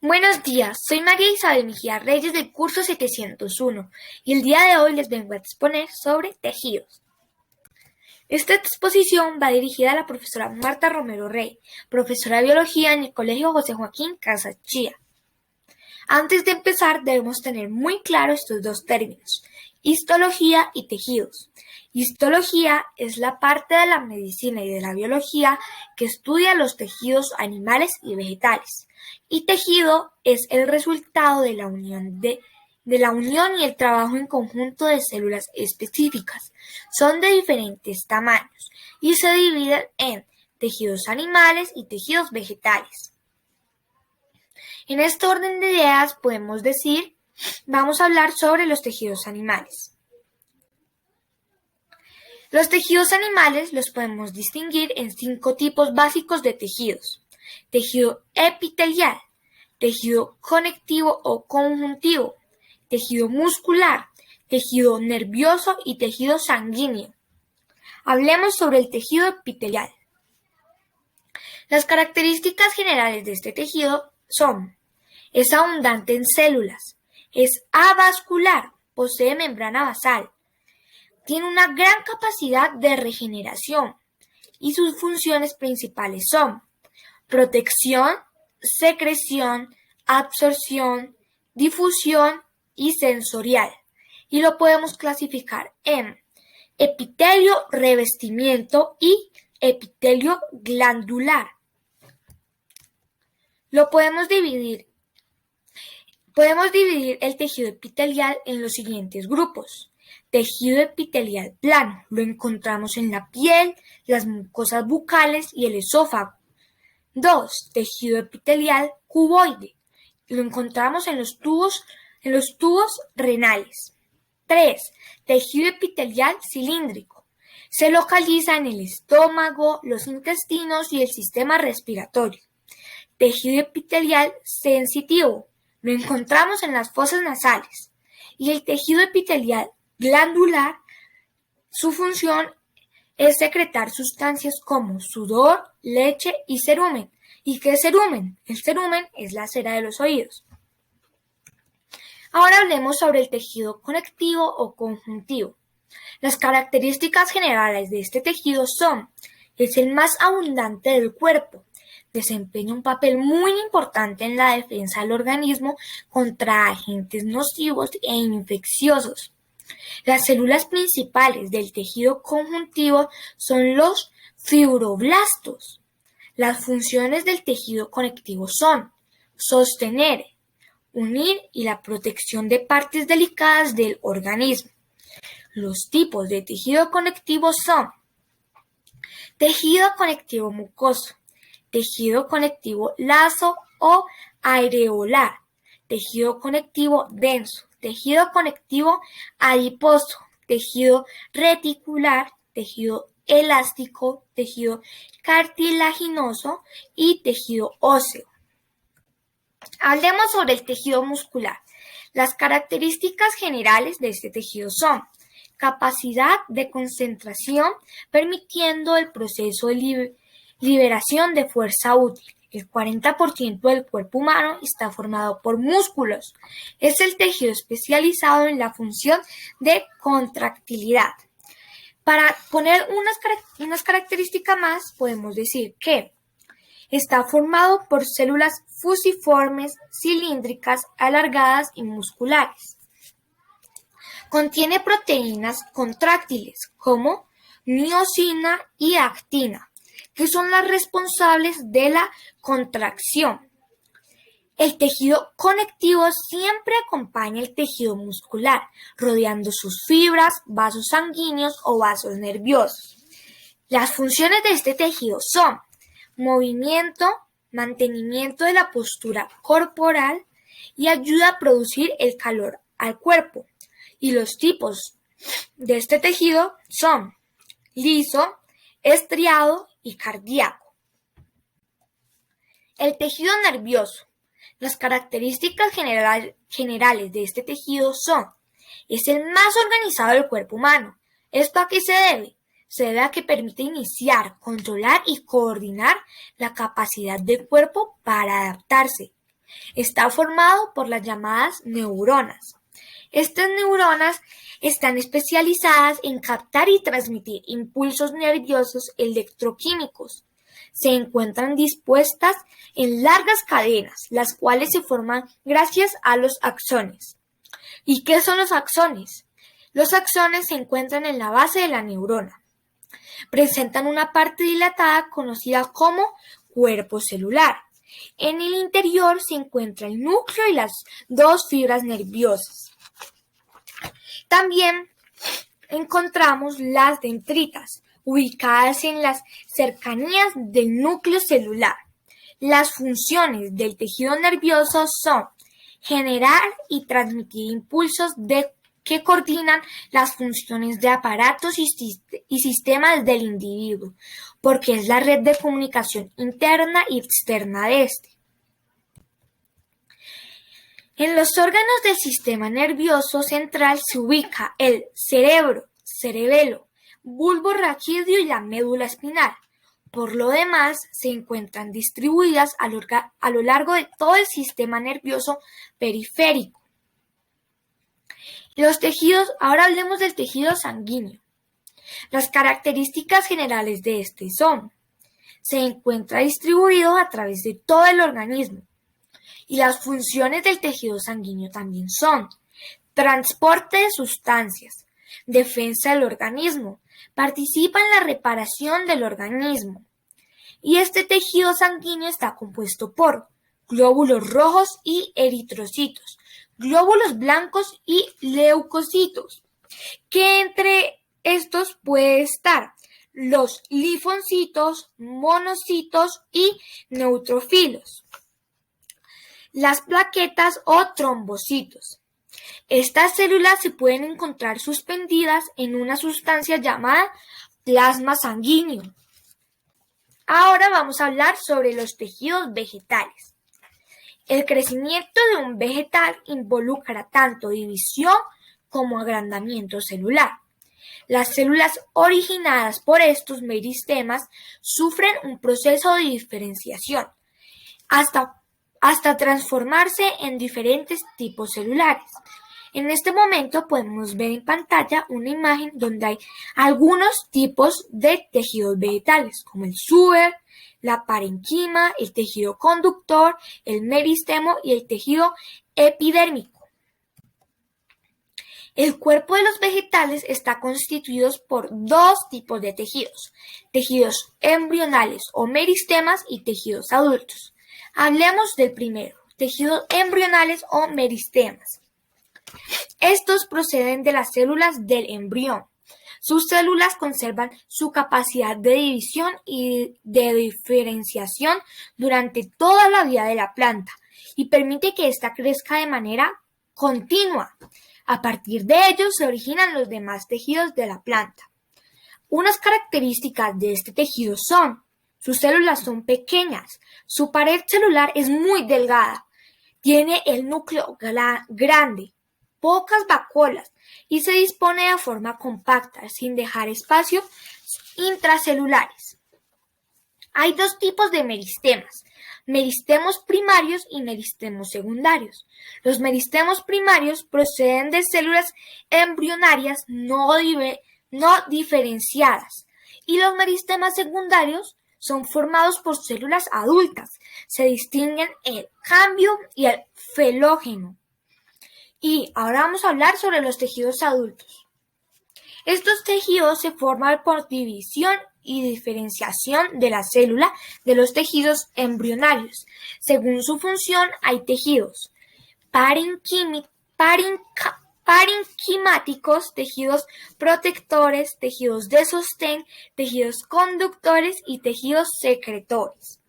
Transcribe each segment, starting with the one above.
Buenos días, soy María Isabel Mejía Reyes del curso 701 y el día de hoy les vengo a exponer sobre tejidos. Esta exposición va dirigida a la profesora Marta Romero Rey, profesora de biología en el Colegio José Joaquín Casas Chía. Antes de empezar debemos tener muy claro estos dos términos, histología y tejidos. Histología es la parte de la medicina y de la biología que estudia los tejidos animales y vegetales. Y tejido es el resultado de la unión y el trabajo en conjunto de células específicas. Son de diferentes tamaños y se dividen en tejidos animales y tejidos vegetales. En este orden de ideas vamos a hablar sobre los tejidos animales. Los tejidos animales los podemos distinguir en 5 tipos básicos de tejidos. Tejido epitelial, tejido conectivo o conjuntivo, tejido muscular, tejido nervioso y tejido sanguíneo. Hablemos sobre el tejido epitelial. Las características generales de este tejido son: es abundante en células, es avascular, posee membrana basal, tiene una gran capacidad de regeneración y sus funciones principales son protección, secreción, absorción, difusión y sensorial. Y lo podemos clasificar en epitelio revestimiento y epitelio glandular. Podemos dividir el tejido epitelial en los siguientes grupos. Tejido epitelial plano, lo encontramos en la piel, las mucosas bucales y el esófago. 2. Tejido epitelial cuboide, lo encontramos en los tubos renales. 3. Tejido epitelial cilíndrico, se localiza en el estómago, los intestinos y el sistema respiratorio. Tejido epitelial sensitivo, lo encontramos en las fosas nasales. Y el tejido epitelial glandular, su función es secretar sustancias como sudor, leche y cerumen. ¿Y qué es cerumen? El cerumen es la cera de los oídos. Ahora hablemos sobre el tejido conectivo o conjuntivo. Las características generales de este tejido son: es el más abundante del cuerpo, desempeña un papel muy importante en la defensa del organismo contra agentes nocivos e infecciosos. Las células principales del tejido conjuntivo son los fibroblastos. Las funciones del tejido conectivo son sostener, unir y la protección de partes delicadas del organismo. Los tipos de tejido conectivo son tejido conectivo mucoso, tejido conectivo lazo o areolar, tejido conectivo denso, tejido conectivo adiposo, tejido reticular, tejido elástico, tejido cartilaginoso y tejido óseo. Hablemos sobre el tejido muscular. Las características generales de este tejido son capacidad de concentración, permitiendo el proceso de liberación de fuerza útil. El 40% del cuerpo humano está formado por músculos. Es el tejido especializado en la función de contractilidad. Para poner unas características más, podemos decir que está formado por células fusiformes, cilíndricas, alargadas y musculares. Contiene proteínas contráctiles como miosina y actina, que son las responsables de la contracción. El tejido conectivo siempre acompaña el tejido muscular, rodeando sus fibras, vasos sanguíneos o vasos nerviosos. Las funciones de este tejido son movimiento, mantenimiento de la postura corporal y ayuda a producir el calor al cuerpo. Y los tipos de este tejido son liso, estriado y cardíaco. El tejido nervioso. Las características generales de este tejido son: es el más organizado del cuerpo humano. ¿Esto a qué se debe? Se debe a que permite iniciar, controlar y coordinar la capacidad del cuerpo para adaptarse. Está formado por las llamadas neuronas. Estas neuronas están especializadas en captar y transmitir impulsos nerviosos electroquímicos. Se encuentran dispuestas en largas cadenas, las cuales se forman gracias a los axones. ¿Y qué son los axones? Los axones se encuentran en la base de la neurona. Presentan una parte dilatada conocida como cuerpo celular. En el interior se encuentra el núcleo y las dos fibras nerviosas. También encontramos las dendritas, ubicadas en las cercanías del núcleo celular. Las funciones del tejido nervioso son generar y transmitir impulsos que coordinan las funciones de aparatos y sistemas del individuo, porque es la red de comunicación interna y externa de este. En los órganos del sistema nervioso central se ubica el cerebro, cerebelo, bulbo raquídeo y la médula espinal. Por lo demás, se encuentran distribuidas a lo largo de todo el sistema nervioso periférico. Los tejidos, ahora hablemos del tejido sanguíneo. Las características generales de este son: se encuentra distribuido a través de todo el organismo. Y las funciones del tejido sanguíneo también son: transporte de sustancias, defensa del organismo, participa en la reparación del organismo. Y este tejido sanguíneo está compuesto por glóbulos rojos y eritrocitos, glóbulos blancos y leucocitos, que entre estos puede estar los linfocitos, monocitos y neutrófilos. Las plaquetas o trombocitos. Estas células se pueden encontrar suspendidas en una sustancia llamada plasma sanguíneo. Ahora vamos a hablar sobre los tejidos vegetales. El crecimiento de un vegetal involucra tanto división como agrandamiento celular. Las células originadas por estos meristemas sufren un proceso de diferenciación hasta transformarse en diferentes tipos celulares. En este momento podemos ver en pantalla una imagen donde hay algunos tipos de tejidos vegetales, como el súber, la parenquima, el tejido conductor, el meristemo y el tejido epidérmico. El cuerpo de los vegetales está constituido por dos tipos de tejidos embrionales o meristemas y tejidos adultos. Hablemos del primero, tejidos embrionales o meristemas. Estos proceden de las células del embrión. Sus células conservan su capacidad de división y de diferenciación durante toda la vida de la planta y permite que ésta crezca de manera continua. A partir de ellos se originan los demás tejidos de la planta. Unas características de este tejido son: sus células son pequeñas, su pared celular es muy delgada, tiene el núcleo grande, pocas vacuolas y se dispone de forma compacta, sin dejar espacios intracelulares. Hay dos tipos de meristemas: meristemos primarios y meristemos secundarios. Los meristemos primarios proceden de células embrionarias no diferenciadas y los meristemas secundarios son formados por células adultas. Se distinguen el cambio y el felógeno. Y ahora vamos a hablar sobre los tejidos adultos. Estos tejidos se forman por división y diferenciación de la célula de los tejidos embrionarios. Según su función, hay tejidos parenquimáticos, tejidos protectores, tejidos de sostén, tejidos conductores y tejidos secretores.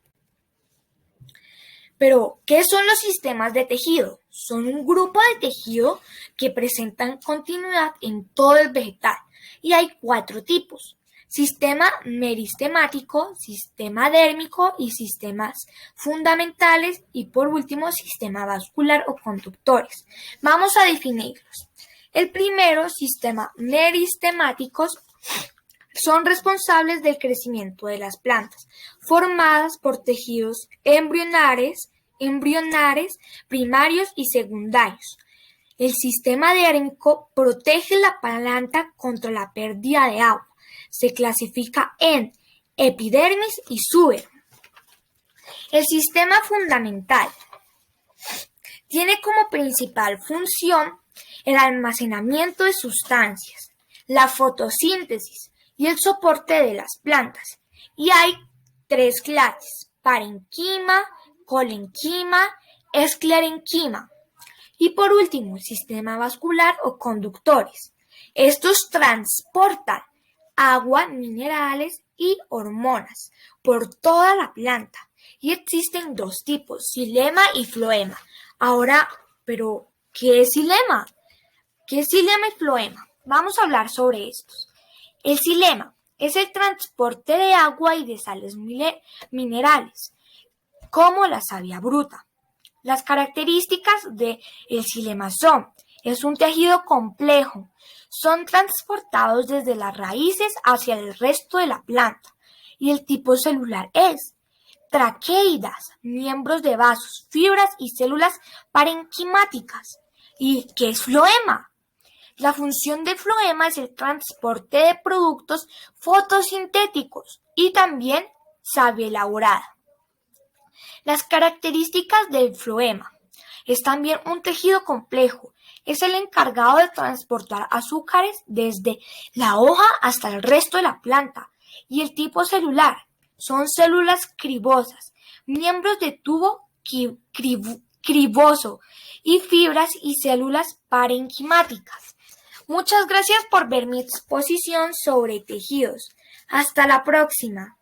Pero, ¿qué son los sistemas de tejido? Son un grupo de tejido que presentan continuidad en todo el vegetal y hay 4 tipos: sistema meristemático, sistema dérmico y sistemas fundamentales y por último sistema vascular o conductores. Vamos a definirlos. El primero, sistema meristemáticos, son responsables del crecimiento de las plantas, formadas por tejidos embrionales embrionarios, primarios y secundarios. El sistema dérmico protege la planta contra la pérdida de agua. Se clasifica en epidermis y subedermis. El sistema fundamental tiene como principal función el almacenamiento de sustancias, la fotosíntesis y el soporte de las plantas. Y hay 3 clases: parenquima, colenquima, esclerenquima. Y por último, el sistema vascular o conductores. Estos transportan agua, minerales y hormonas por toda la planta. Y existen 2 tipos, xilema y floema. Ahora, pero, ¿qué es xilema? ¿Qué es xilema y floema? Vamos a hablar sobre estos. El xilema es el transporte de agua y de sales minerales, como la savia bruta. Las características del xilema son: es un tejido complejo, son transportados desde las raíces hacia el resto de la planta, y el tipo celular es traqueidas, miembros de vasos, fibras y células parenquimáticas. ¿Y qué es floema? La función de floema es el transporte de productos fotosintéticos y también savia elaborada. Las características del floema: es también un tejido complejo, es el encargado de transportar azúcares desde la hoja hasta el resto de la planta, y el tipo celular son células cribosas, miembros de tubo criboso y fibras y células parenquimáticas. Muchas gracias por ver mi exposición sobre tejidos. Hasta la próxima.